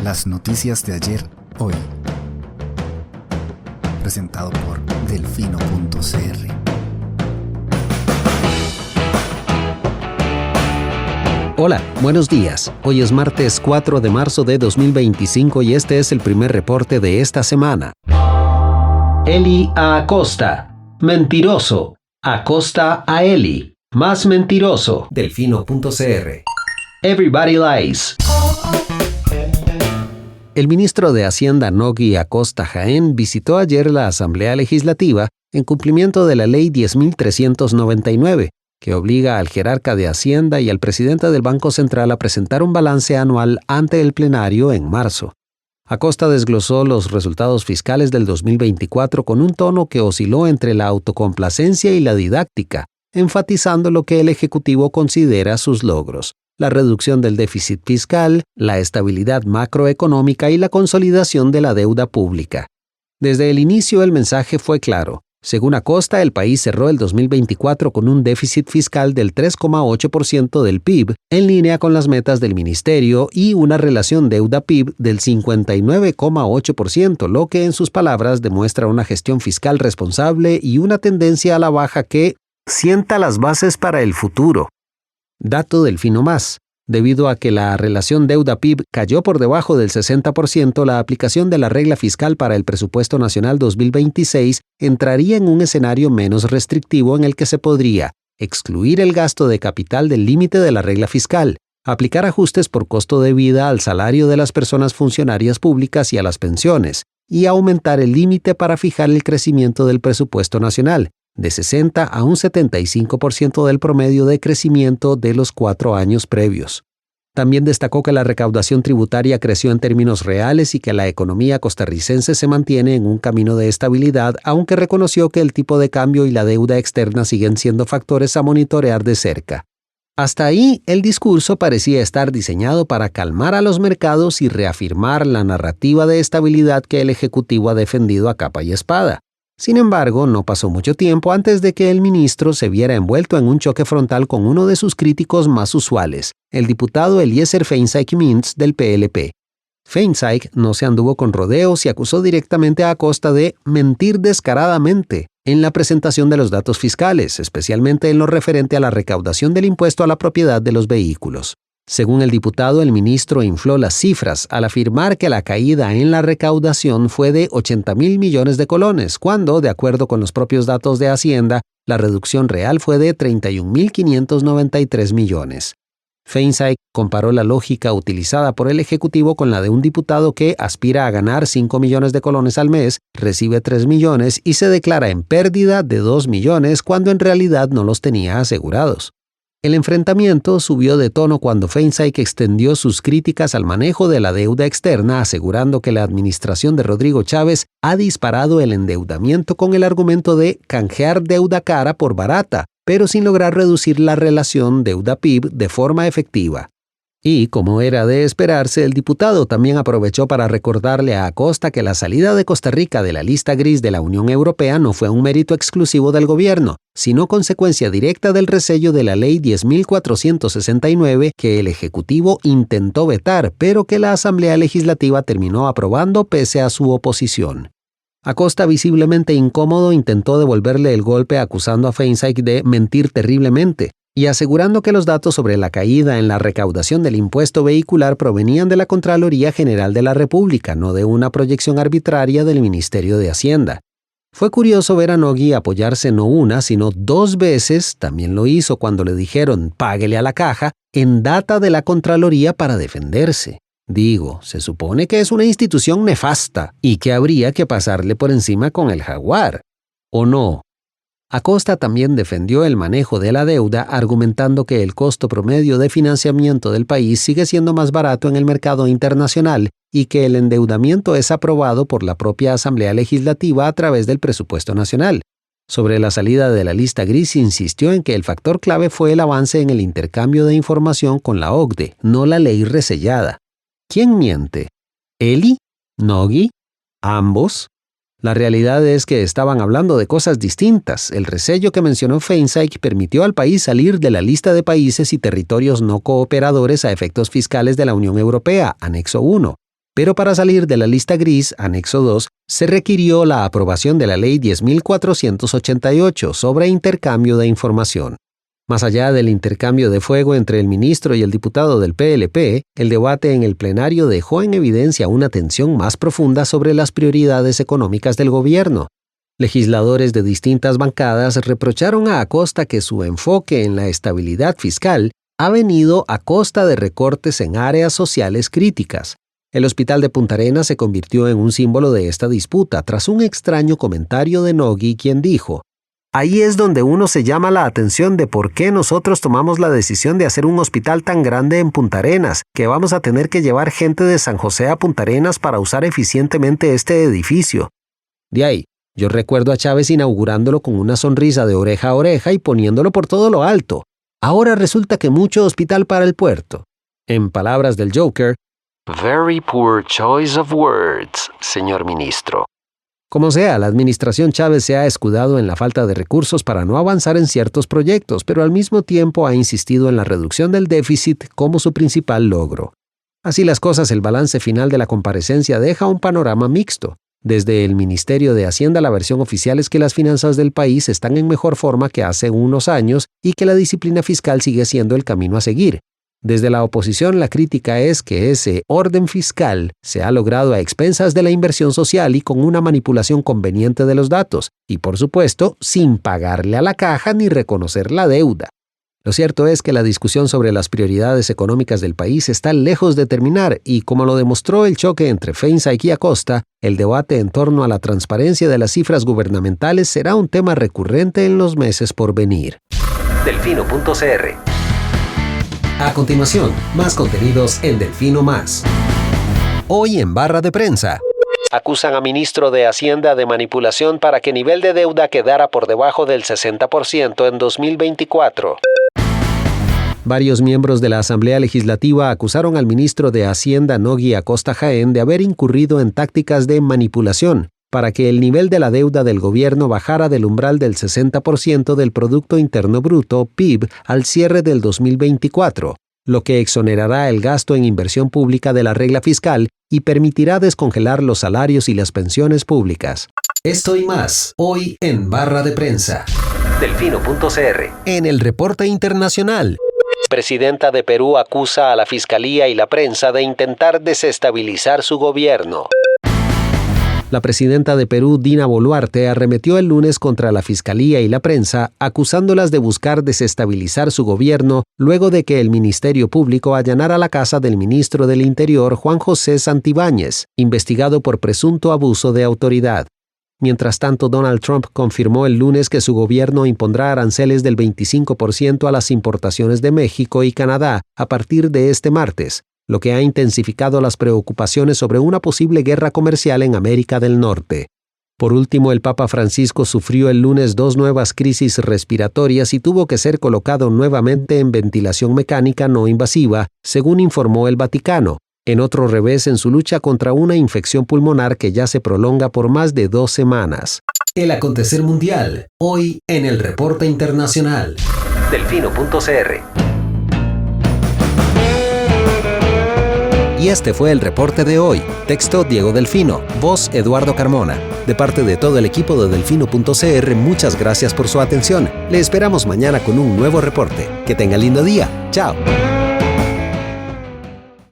Las noticias de ayer, hoy. Presentado por delfino.cr. Hola, buenos días. Hoy es martes 4 de marzo de 2025 y este es el primer reporte de esta semana. Eli a Acosta. Mentiroso. Acosta a Eli. Más mentiroso. Delfino.cr. Everybody lies. El ministro de Hacienda Nogui Acosta Jaén visitó ayer la Asamblea Legislativa en cumplimiento de la Ley 10.399, que obliga al jerarca de Hacienda y al presidente del Banco Central a presentar un balance anual ante el plenario en marzo. Acosta desglosó los resultados fiscales del 2024 con un tono que osciló entre la autocomplacencia y la didáctica, enfatizando lo que el Ejecutivo considera sus logros: la reducción del déficit fiscal, la estabilidad macroeconómica y la consolidación de la deuda pública. Desde el inicio el mensaje fue claro. Según Acosta, el país cerró el 2024 con un déficit fiscal del 3,8% del PIB, en línea con las metas del ministerio, y una relación deuda-PIB del 59,8%, lo que en sus palabras demuestra una gestión fiscal responsable y una tendencia a la baja que sienta las bases para el futuro. Dato Delfino más. Debido a que la relación deuda-PIB cayó por debajo del 60%, la aplicación de la regla fiscal para el presupuesto nacional 2026 entraría en un escenario menos restrictivo en el que se podría excluir el gasto de capital del límite de la regla fiscal, aplicar ajustes por costo de vida al salario de las personas funcionarias públicas y a las pensiones, y aumentar el límite para fijar el crecimiento del presupuesto nacional, de 60 a un 75% del promedio de crecimiento de los 4 años previos. También destacó que la recaudación tributaria creció en términos reales y que la economía costarricense se mantiene en un camino de estabilidad, aunque reconoció que el tipo de cambio y la deuda externa siguen siendo factores a monitorear de cerca. Hasta ahí, el discurso parecía estar diseñado para calmar a los mercados y reafirmar la narrativa de estabilidad que el Ejecutivo ha defendido a capa y espada. Sin embargo, no pasó mucho tiempo antes de que el ministro se viera envuelto en un choque frontal con uno de sus críticos más usuales, el diputado Eliezer Feinsaik Mintz del PLP. Feinsaik no se anduvo con rodeos y acusó directamente a Acosta de mentir descaradamente en la presentación de los datos fiscales, especialmente en lo referente a la recaudación del impuesto a la propiedad de los vehículos. Según el diputado, el ministro infló las cifras al afirmar que la caída en la recaudación fue de 80.000 millones de colones, cuando, de acuerdo con los propios datos de Hacienda, la reducción real fue de 31.593 millones. Feinsaik comparó la lógica utilizada por el Ejecutivo con la de un diputado que aspira a ganar 5 millones de colones al mes, recibe 3 millones y se declara en pérdida de 2 millones cuando en realidad no los tenía asegurados. El enfrentamiento subió de tono cuando Feinsaik extendió sus críticas al manejo de la deuda externa, asegurando que la administración de Rodrigo Chávez ha disparado el endeudamiento con el argumento de canjear deuda cara por barata, pero sin lograr reducir la relación deuda-PIB de forma efectiva. Y, como era de esperarse, el diputado también aprovechó para recordarle a Acosta que la salida de Costa Rica de la lista gris de la Unión Europea no fue un mérito exclusivo del gobierno, sino consecuencia directa del resello de la Ley 10.469 que el Ejecutivo intentó vetar, pero que la Asamblea Legislativa terminó aprobando pese a su oposición. Acosta, visiblemente incómodo, intentó devolverle el golpe acusando a Feinsaik de mentir terriblemente y asegurando que los datos sobre la caída en la recaudación del impuesto vehicular provenían de la Contraloría General de la República, no de una proyección arbitraria del Ministerio de Hacienda. Fue curioso ver a Nogui apoyarse no una, sino 2 veces, también lo hizo cuando le dijeron «páguele a la caja», en data de la Contraloría para defenderse. Digo, se supone que es una institución nefasta y que habría que pasarle por encima con el jaguar. ¿O no? Acosta también defendió el manejo de la deuda, argumentando que el costo promedio de financiamiento del país sigue siendo más barato en el mercado internacional y que el endeudamiento es aprobado por la propia Asamblea Legislativa a través del presupuesto nacional. Sobre la salida de la lista gris, insistió en que el factor clave fue el avance en el intercambio de información con la OCDE, no la ley resellada. ¿Quién miente? ¿Eli? ¿Nogui? ¿Ambos? La realidad es que estaban hablando de cosas distintas. El resello que mencionó Feinsaik permitió al país salir de la lista de países y territorios no cooperadores a efectos fiscales de la Unión Europea, anexo 1. Pero para salir de la lista gris, anexo 2, se requirió la aprobación de la Ley 10.488 sobre intercambio de información. Más allá del intercambio de fuego entre el ministro y el diputado del PLP, el debate en el plenario dejó en evidencia una tensión más profunda sobre las prioridades económicas del gobierno. Legisladores de distintas bancadas reprocharon a Acosta que su enfoque en la estabilidad fiscal ha venido a costa de recortes en áreas sociales críticas. El hospital de Punta Arenas se convirtió en un símbolo de esta disputa tras un extraño comentario de Nogui, quien dijo: "Ahí es donde uno se llama la atención de por qué nosotros tomamos la decisión de hacer un hospital tan grande en Punta Arenas, que vamos a tener que llevar gente de San José a Punta Arenas para usar eficientemente este edificio". De ahí, yo recuerdo a Chávez inaugurándolo con una sonrisa de oreja a oreja y poniéndolo por todo lo alto. Ahora resulta que mucho hospital para el puerto. En palabras del Joker, "Very poor choice of words, señor ministro". Como sea, la administración Chávez se ha escudado en la falta de recursos para no avanzar en ciertos proyectos, pero al mismo tiempo ha insistido en la reducción del déficit como su principal logro. Así las cosas, el balance final de la comparecencia deja un panorama mixto. Desde el Ministerio de Hacienda, la versión oficial es que las finanzas del país están en mejor forma que hace unos años y que la disciplina fiscal sigue siendo el camino a seguir. Desde la oposición, la crítica es que ese orden fiscal se ha logrado a expensas de la inversión social y con una manipulación conveniente de los datos, y por supuesto, sin pagarle a la caja ni reconocer la deuda. Lo cierto es que la discusión sobre las prioridades económicas del país está lejos de terminar y, como lo demostró el choque entre Feinsack y Acosta, el debate en torno a la transparencia de las cifras gubernamentales será un tema recurrente en los meses por venir. Delfino.cr. A continuación, más contenidos en Delfino Más. Hoy en barra de prensa. Acusan a ministro de Hacienda de manipulación para que nivel de deuda quedara por debajo del 60% en 2024. Varios miembros de la Asamblea Legislativa acusaron al ministro de Hacienda Nogui Acosta Jaén de haber incurrido en tácticas de manipulación para que el nivel de la deuda del gobierno bajara del umbral del 60% del Producto Interno Bruto, PIB, al cierre del 2024, lo que exonerará el gasto en inversión pública de la regla fiscal y permitirá descongelar los salarios y las pensiones públicas. Esto y más, hoy en barra de prensa. Delfino.cr. En el reporte internacional. Presidenta de Perú acusa a la Fiscalía y la prensa de intentar desestabilizar su gobierno. La presidenta de Perú, Dina Boluarte, arremetió el lunes contra la Fiscalía y la prensa, acusándolas de buscar desestabilizar su gobierno luego de que el Ministerio Público allanara la casa del ministro del Interior, Juan José Santibáñez, investigado por presunto abuso de autoridad. Mientras tanto, Donald Trump confirmó el lunes que su gobierno impondrá aranceles del 25% a las importaciones de México y Canadá a partir de este martes, lo que ha intensificado las preocupaciones sobre una posible guerra comercial en América del Norte. Por último, el Papa Francisco sufrió el lunes 2 nuevas crisis respiratorias y tuvo que ser colocado nuevamente en ventilación mecánica no invasiva, según informó el Vaticano, en otro revés en su lucha contra una infección pulmonar que ya se prolonga por más de 2 semanas. El acontecer mundial, hoy en el reporte internacional. Delfino.cr. Y este fue el reporte de hoy. Texto Diego Delfino, voz Eduardo Carmona. De parte de todo el equipo de Delfino.cr, muchas gracias por su atención. Le esperamos mañana con un nuevo reporte. Que tenga lindo día. Chao.